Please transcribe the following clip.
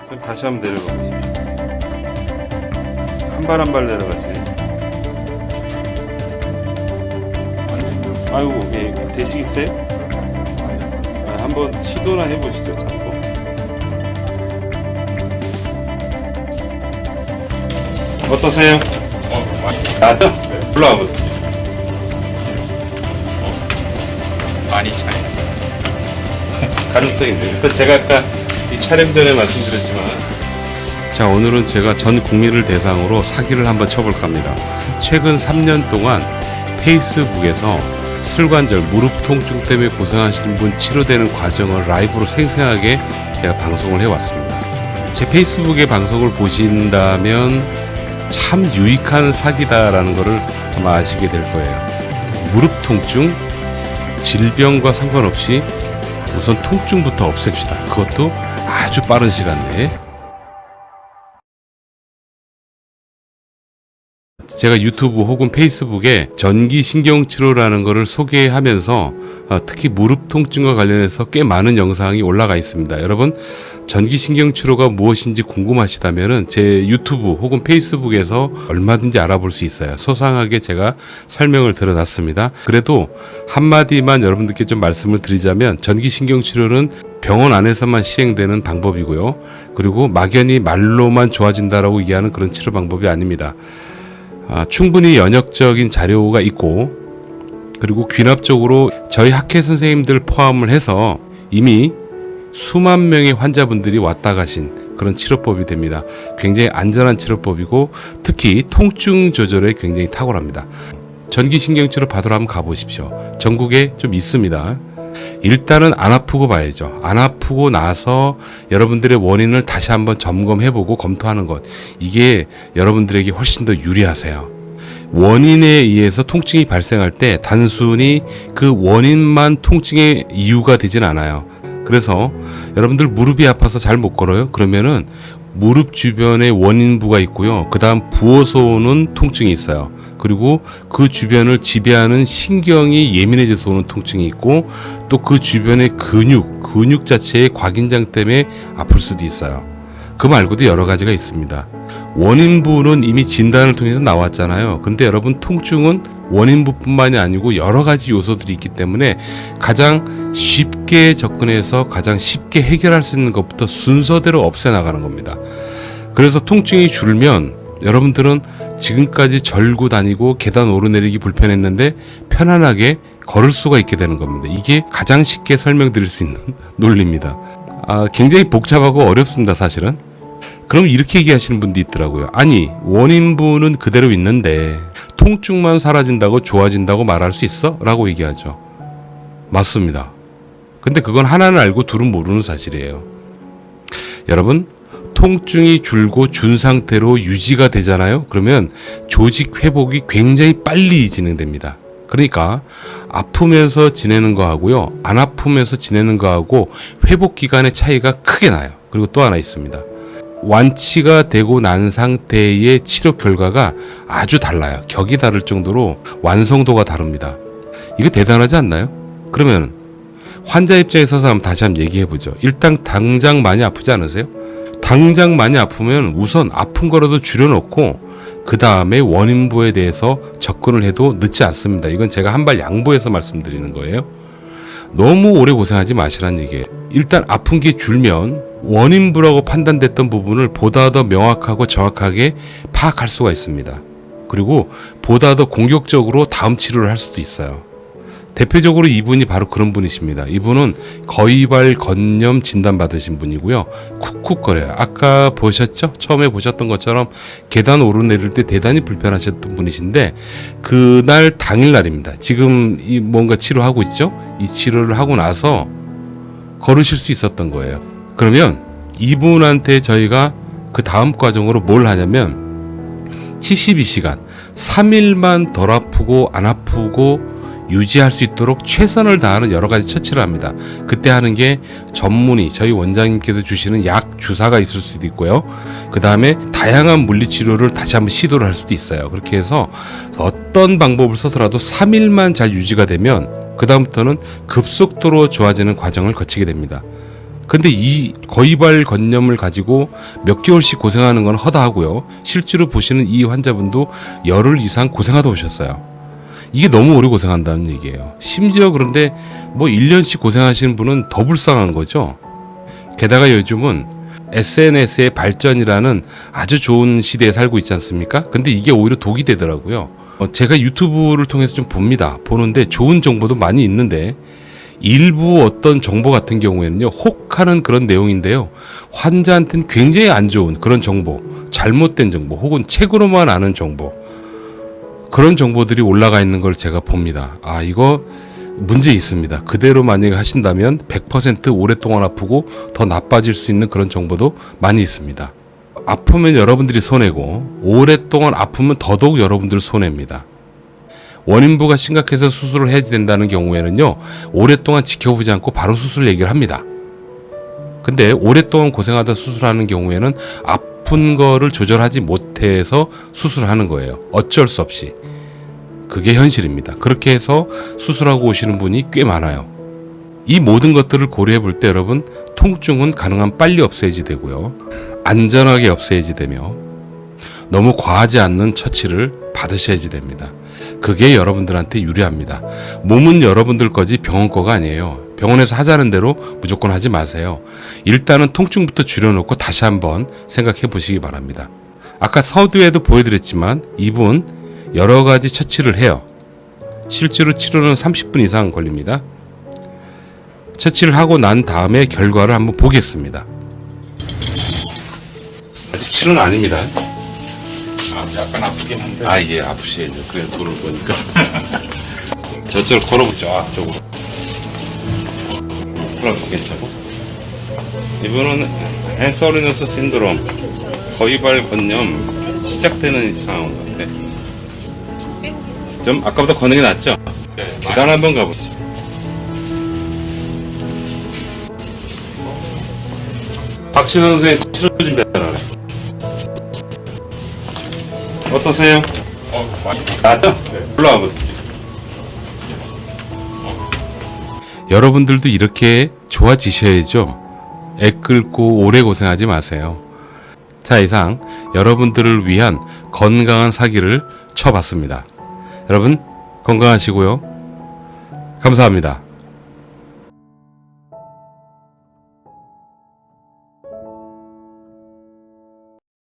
선생님 다시 한번 내려가 보십시오. 한 발 한 발 내려가세요. 아이고, 예, 되시겠어요? 한번 시도나 해보시죠, 잡고. 어떠세요? 나도? 올라와 보세요. 많이 차이. 가능성이 있네요. 일단 제가 아까 이 촬영 전에 말씀드렸지만, 자, 오늘은 제가 전 국민을 대상으로 사기를 한번 쳐볼까 합니다. 최근 3년 동안 페이스북에서 슬관절, 무릎 통증 때문에 고생하시는 분 치료되는 과정을 라이브로 생생하게 제가 방송을 해왔습니다. 제 페이스북의 방송을 보신다면 참 유익한 사기다라는 것을 아마 아시게 될 거예요. 무릎 통증, 질병과 상관없이 우선 통증부터 없앱시다. 그것도 아주 빠른 시간 내에. 제가 유튜브 혹은 페이스북에 전기신경치료라는 것을 소개하면서 특히 무릎 통증과 관련해서 꽤 많은 영상이 올라가 있습니다. 여러분, 전기신경치료가 무엇인지 궁금하시다면 제 유튜브 혹은 페이스북에서 얼마든지 알아볼 수 있어요. 소상하게 제가 설명을 드려놨습니다. 그래도 한마디만 여러분들께 좀 말씀을 드리자면, 전기신경치료는 병원 안에서만 시행되는 방법이고요. 그리고 막연히 말로만 좋아진다라고 얘기하는 그런 치료 방법이 아닙니다. 충분히 연역적인 자료가 있고, 그리고 귀납적으로 저희 학회 선생님들 포함을 해서 이미 수만 명의 환자분들이 왔다 가신 그런 치료법이 됩니다. 굉장히 안전한 치료법이고, 특히 통증 조절에 굉장히 탁월합니다. 전기신경치료 받으러 한번 가보십시오. 전국에 좀 있습니다. 일단은 안 아프고 봐야죠. 안 아프고 나서 여러분들의 원인을 다시 한번 점검해보고 검토하는 것, 이게 여러분들에게 훨씬 더 유리하세요. 원인에 의해서 통증이 발생할 때 단순히 그 원인만 통증의 이유가 되진 않아요. 그래서 여러분들 무릎이 아파서 잘 못 걸어요? 그러면은 무릎 주변에 원인부가 있고요. 그 다음 부어서 오는 통증이 있어요. 그리고 그 주변을 지배하는 신경이 예민해져서 오는 통증이 있고, 또 그 주변의 근육 자체의 곽인장 때문에 아플 수도 있어요. 그 말고도 여러 가지가 있습니다. 원인부는 이미 진단을 통해서 나왔잖아요. 근데 여러분, 통증은 원인부뿐만이 아니고 여러 가지 요소들이 있기 때문에 가장 쉽게 접근해서 가장 쉽게 해결할 수 있는 것부터 순서대로 없애나가는 겁니다. 그래서 통증이 줄면 여러분들은 지금까지 절고 다니고 계단 오르내리기 불편했는데 편안하게 걸을 수가 있게 되는 겁니다. 이게 가장 쉽게 설명드릴 수 있는 논리입니다. 굉장히 복잡하고 어렵습니다, 사실은. 그럼 이렇게 얘기하시는 분도 있더라고요. 아니, 원인부는 그대로 있는데 통증만 사라진다고 좋아진다고 말할 수 있어? 라고 얘기하죠. 맞습니다. 근데 그건 하나는 알고 둘은 모르는 사실이에요. 여러분, 통증이 줄고 준 상태로 유지가 되잖아요. 그러면 조직 회복이 굉장히 빨리 진행됩니다. 그러니까 아프면서 지내는 거하고요, 안 아프면서 지내는 거하고 회복 기간의 차이가 크게 나요. 그리고 또 하나 있습니다. 완치가 되고 난 상태의 치료 결과가 아주 달라요. 격이 다를 정도로 완성도가 다릅니다. 이거 대단하지 않나요? 그러면 환자 입장에 서서 한번 다시 한번 얘기해 보죠. 일단 당장 많이 아프지 않으세요? 당장 많이 아프면 우선 아픈 거라도 줄여놓고 그 다음에 원인부에 대해서 접근을 해도 늦지 않습니다. 이건 제가 한 발 양보해서 말씀드리는 거예요. 너무 오래 고생하지 마시라는 얘기예요. 일단 아픈 게 줄면 원인부라고 판단됐던 부분을 보다 더 명확하고 정확하게 파악할 수가 있습니다. 그리고 보다 더 공격적으로 다음 치료를 할 수도 있어요. 대표적으로 이분이 바로 그런 분이십니다. 이분은 거위발 건염 진단 받으신 분이고요. 쿡쿡거려요. 아까 보셨죠? 처음에 보셨던 것처럼 계단 오르내릴 때 대단히 불편하셨던 분이신데, 그날 당일날입니다. 지금 이 뭔가 치료하고 있죠? 이 치료를 하고 나서 걸으실 수 있었던 거예요. 그러면 이분한테 저희가 그 다음 과정으로 뭘 하냐면 72시간 3일만 덜 아프고 안 아프고 유지할 수 있도록 최선을 다하는 여러 가지 처치를 합니다. 그때 하는 게 전문의, 저희 원장님께서 주시는 약 주사가 있을 수도 있고요. 그 다음에 다양한 물리치료를 다시 한번 시도를 할 수도 있어요. 그렇게 해서 어떤 방법을 써서라도 3일만 잘 유지가 되면 그 다음부터는 급속도로 좋아지는 과정을 거치게 됩니다. 근데 이 거위발건염을 가지고 몇 개월씩 고생하는 건 허다하고요. 실제로 보시는 이 환자분도 열흘 이상 고생하다 오셨어요. 이게 너무 오래 고생한다는 얘기예요. 심지어 그런데 뭐 1년씩 고생하시는 분은 더 불쌍한 거죠. 게다가 요즘은 SNS의 발전이라는 아주 좋은 시대에 살고 있지 않습니까? 근데 이게 오히려 독이 되더라고요. 제가 유튜브를 통해서 좀 봅니다. 보는데 좋은 정보도 많이 있는데 일부 어떤 정보 같은 경우에는요, 혹하는 그런 내용인데요, 환자한테는 굉장히 안 좋은 그런 정보, 잘못된 정보, 혹은 책으로만 아는 정보, 그런 정보들이 올라가 있는 걸 제가 봅니다. 아, 이거 문제 있습니다. 그대로 만약에 하신다면 100% 오랫동안 아프고 더 나빠질 수 있는 그런 정보도 많이 있습니다. 아프면 여러분들이 손해고, 오랫동안 아프면 더더욱 여러분들 손해입니다. 원인부가 심각해서 수술을 해야 된다는 경우에는요, 오랫동안 지켜보지 않고 바로 수술 얘기를 합니다. 근데 오랫동안 고생하다 수술하는 경우에는 아픈 거를 조절하지 못해서 수술하는 거예요. 어쩔 수 없이. 그게 현실입니다. 그렇게 해서 수술하고 오시는 분이 꽤 많아요. 이 모든 것들을 고려해 볼 때 여러분, 통증은 가능한 빨리 없애야지 되고요, 안전하게 없애야지 되며, 너무 과하지 않는 처치를 받으셔야지 됩니다. 그게 여러분들한테 유리합니다. 몸은 여러분들 거지 병원 거가 아니에요. 병원에서 하자는 대로 무조건 하지 마세요. 일단은 통증부터 줄여놓고 다시 한번 생각해 보시기 바랍니다. 아까 서두에도 보여드렸지만 이분 여러 가지 처치를 해요. 실제로 치료는 30분 이상 걸립니다. 처치를 하고 난 다음에 결과를 한번 보겠습니다. 아직 치료는 아닙니다. 약간 아프긴 한데. 아, 예, 아프시죠. 그래, 돌을 보니까. 저쪽으로 걸어보죠. 앞쪽으로. 그럼 괜찮고. 이분은 헨서리너스 신드롬, 거위발 건염 시작되는 상황인 것 같아. 좀 아까보다 걷는 게 낫죠? 네, 계단 한번 가보시죠. 박신호 선생님 치료 준비하라. 어떠세요? 많이 나죠? 올라와 보세요. 여러분들도 이렇게 좋아지셔야죠. 애 끌고 오래 고생하지 마세요. 자, 이상 여러분들을 위한 건강한 사기를 쳐봤습니다. 여러분 건강하시고요. 감사합니다.